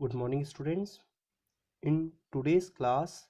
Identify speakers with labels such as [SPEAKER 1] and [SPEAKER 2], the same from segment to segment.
[SPEAKER 1] Good morning, students. In today's class,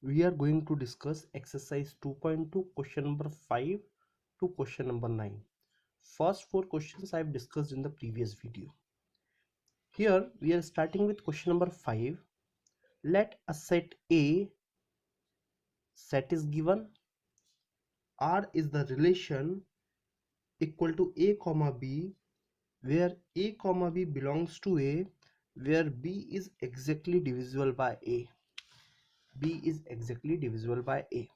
[SPEAKER 1] we are going to discuss exercise 2.2, question number 5 to question number 9. First four questions I have discussed in the previous video. Here we are starting with question number 5. Let a set A, set is given, R is the relation equal to A comma B, where A comma B belongs to A, where B is exactly divisible by A. B is exactly divisible by A.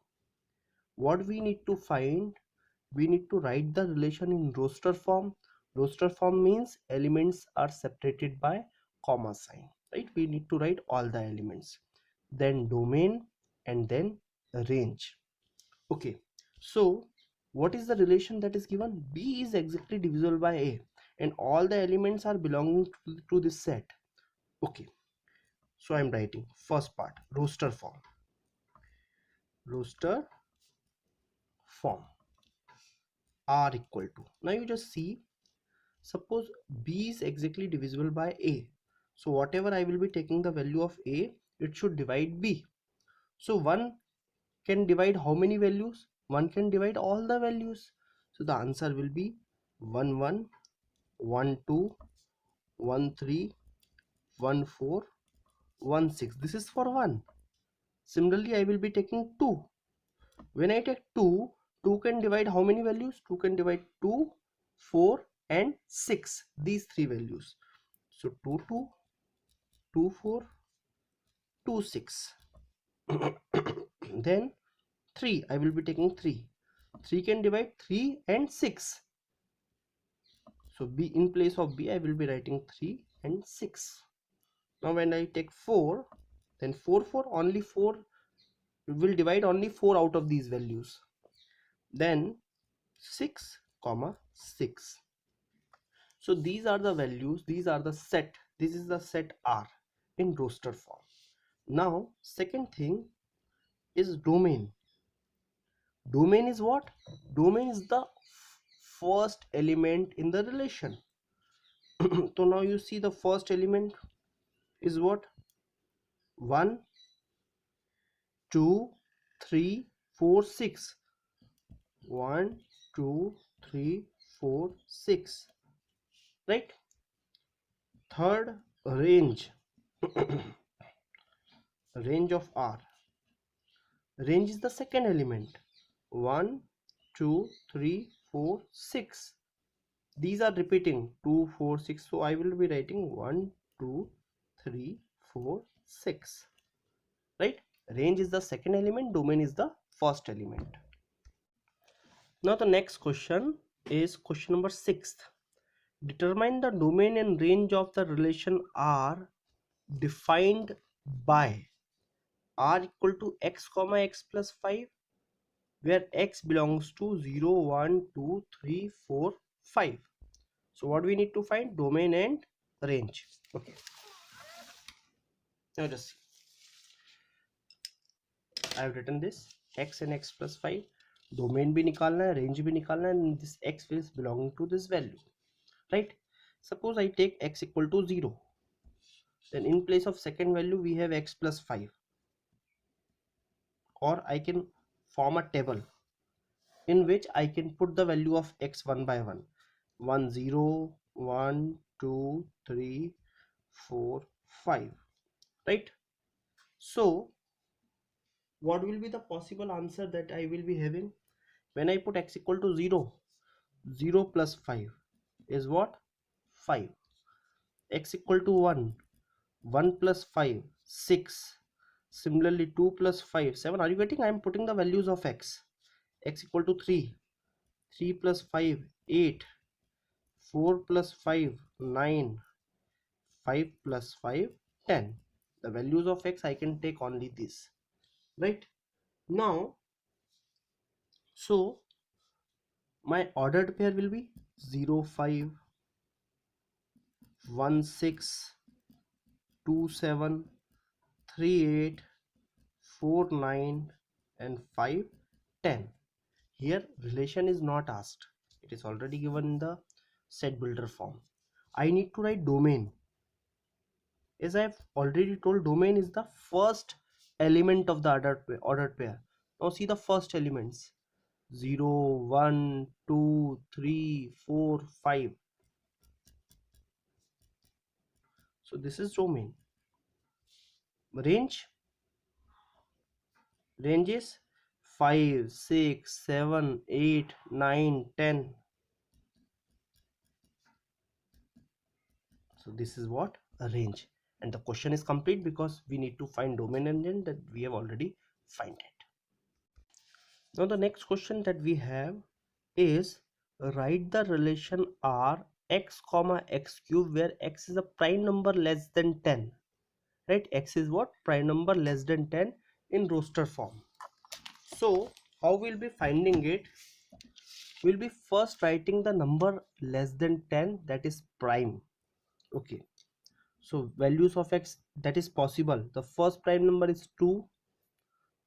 [SPEAKER 1] What we need to find, we need to write the relation in roster form. Roster form means elements are separated by comma sign, right? We need to write all the elements, then domain, and then range. Okay, so what is the relation that is given? B is exactly divisible by A and all the elements are belonging to this set. Okay, so I'm writing first part, roster form. Roster form R equal to, now you just see, suppose B is exactly divisible by A, so whatever I will be taking the value of A, it should divide B. So 1 can divide how many values? 1 can divide all the values. So the answer will be 1 1 1 2 1 3 1 4 1 6. This is for 1. Similarly I will be taking 2. When I take 2, 2 can divide how many values? 2 can divide 2, 4 and 6. These three values. So 2 2, 2 4, 2 6. Then 3, I will be taking 3. 3 can divide 3 and 6. So B, in place of B I will be writing 3 and 6. Now when I take 4, then 4 4, only 4 will divide only 4 out of these values. Then 6 comma 6. So these are the values, these are the set, this is the set R in roster form. Now second thing is domain. Domain is what? Domain is the first element in the relation. So now you see the first element is what? 1 2 3 4 6. 1 2 3 4 6, right? Third, range. Range of R. Range is the second element. 1 2 3 4 6. These are repeating 2 4 6, so I will be writing 1 2 3 4 6, right? Range is the second element, domain is the first element. Now the next question is question number 6. Determine the domain and range of the relation R defined by R equal to x comma x plus 5, where x belongs to 0 1 2 3 4 5. So what we need to find? Domain and range. Okay, now just see, I have written this x and x plus 5. Domain भी निकालना है, range भी निकालना है, and this x is belonging to this value, right? Suppose I take x equal to 0, then in place of second value we have x plus 5, or I can form a table in which I can put the value of x one by one. 1 0 1 2 3 4 5, right? So what will be the possible answer that I will be having when I put x equal to 0? 0 plus 5 is what? 5. X equal to 1, 1 plus 5 6. Similarly 2 plus 5 7. Are you getting? I am putting the values of x. X equal to 3, 3 plus 5 8, 4 plus 5 9, 5 plus 5 10. The values of x I can take only this, right? Now so my ordered pair will be 0 5 1 6 2 7 3 8 4 9 and 5 10. Here relation is not asked, it is already given in the set builder form. I need to write domain. As I've already told, domain is the first element of the ordered pair. Now see the first elements: 0, 1, 2, 3, 4, 5. So this is domain. Range is 5, 6, 7, 8, 9, 10. So this is what a range, and the question is complete because we need to find domain engine that we have already find it. Now the next question that we have is, write the relation R x comma x cube where x is a prime number less than 10. Right, x is what? Prime number less than 10 in roster form. So how we'll be finding it? We'll be first writing the number less than 10, that is prime. Okay, so values of x that is possible. The first prime number is 2,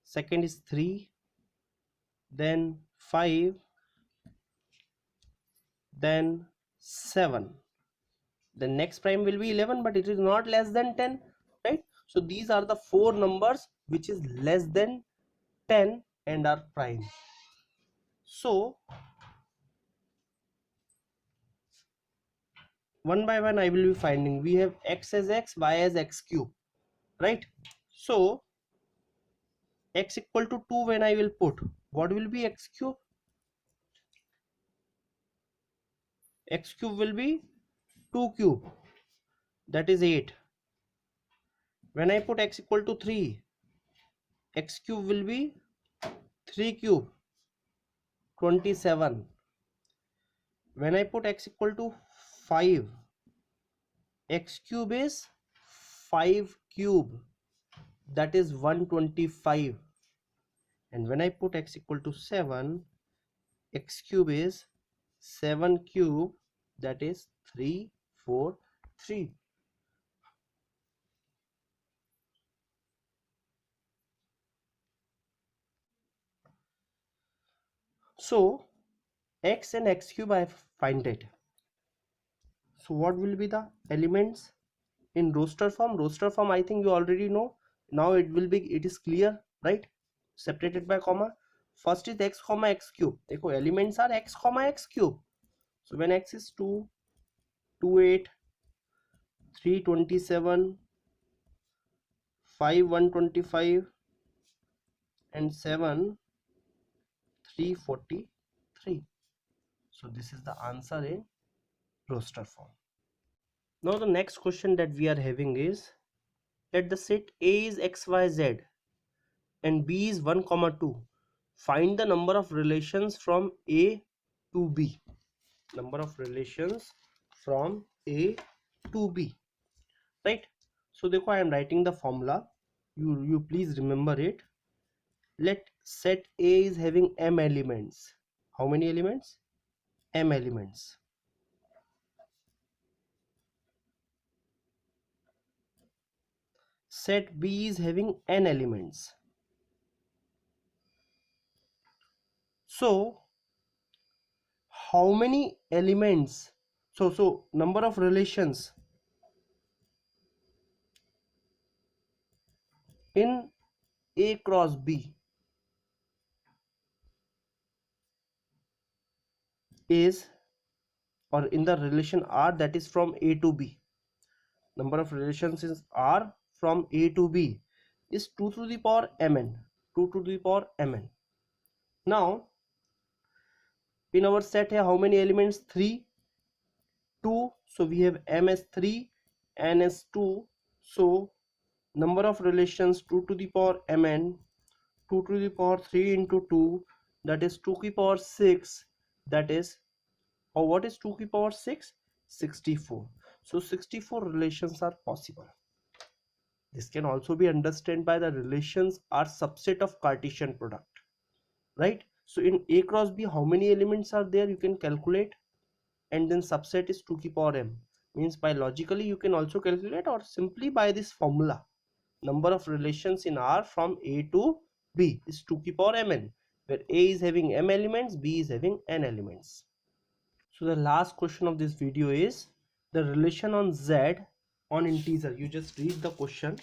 [SPEAKER 1] second is 3, then 5, then 7. The next prime will be 11, but it is not less than 10, right? So these are the four numbers which is less than 10 and are prime. So one by one I will be finding. We have x as x, y as x cube, right? So x equal to 2, when I will put, what will be x cube? X cube will be 2 cube, that is 8. When I put x equal to 3, x cube will be 3 cube, 27. When I put x equal to 5, x cube is 5 cube, that is 125. And when I put x equal to 7, x cube is 7 cube, that is 343. So x and x cube I find it. So what will be the elements in roster form? Roster form I think you already know. Now it is clear, right? Separated by comma. First is x comma x cube. देखो elements are x comma x cube. So when x is 2, 28, 327, 5, 125, and 7, 343. So this is the answer in roster form. Now the next question that we are having is, let the set A is xyz and B is 1, 2. Find the number of relations from A to B. Number of relations from A to B. Right? So देखो, I am writing the formula. You please remember it. Let set A is having m elements. How many elements? M elements. Set B is having n elements. So how many elements? So number of relations in A cross B is, or in the relation R, that is from A to B. Number of relations is R from A to B is 2 to the power mn. 2 to the power mn. Now in our set here, how many elements? 3, 2. So we have m as 3, n as 2. So number of relations 2 to the power mn, 2 to the power 3 into 2, that is 2 to the power 6, that is, or what is 2 to the power 6? 64. So 64 relations are possible. This can also be understood by the relations are subset of Cartesian product, right? So in A cross B, how many elements are there? You can calculate, and then subset is 2 to the power m. Means by logically you can also calculate, or simply by this formula. Number of relations in R from A to B is 2 to the power mn, where A is having m elements, B is having n elements. So the last question of this video is, the relation on Z on integer, you just read the question.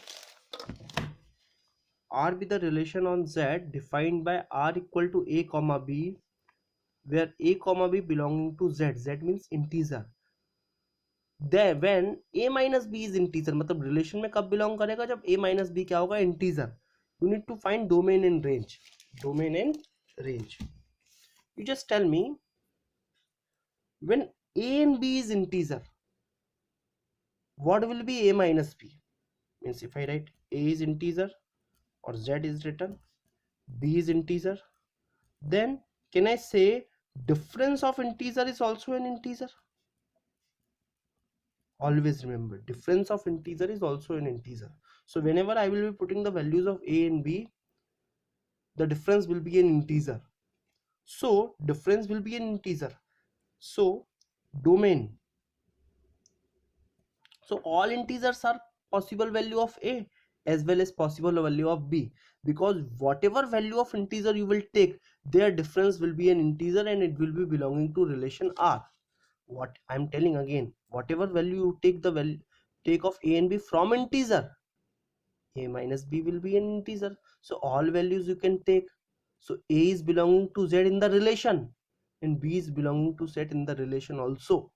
[SPEAKER 1] R with the relation on Z defined by R equal to A comma B, where A comma B belonging to Z, Z means integer. Then when A minus B is integer, मतलब relation में कब belong करेगा, जब A minus B क्या होगा, integer. You need to find domain and range. Domain and range. You just tell me, when A and B is integer, what will be A minus B? Means if I write A is integer or Z is written, B is integer, then can I say difference of integer is also an integer? Always remember, difference of integer is also an integer. So whenever I will be putting the values of A and B, the difference will be an integer. So difference will be an integer. So domain. So all integers are possible value of A as well as possible value of B, because whatever value of integer you will take, their difference will be an integer and it will be belonging to relation R. What I'm telling again, whatever value you take, the value take of A and B from integer, A minus B will be an integer. So all values you can take. So A is belonging to Z in the relation and B is belonging to Z in the relation also.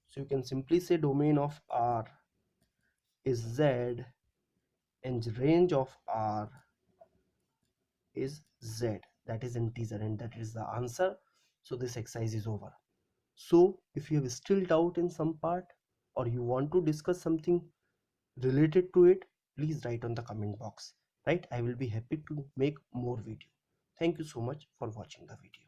[SPEAKER 1] So you can simply say domain of R is Z and range of R is Z, that is integer, and that is the answer. So this exercise is over. So if you have still doubt in some part or you want to discuss something related to it, please write on the comment box, right? I will be happy to make more video. Thank you so much for watching the video.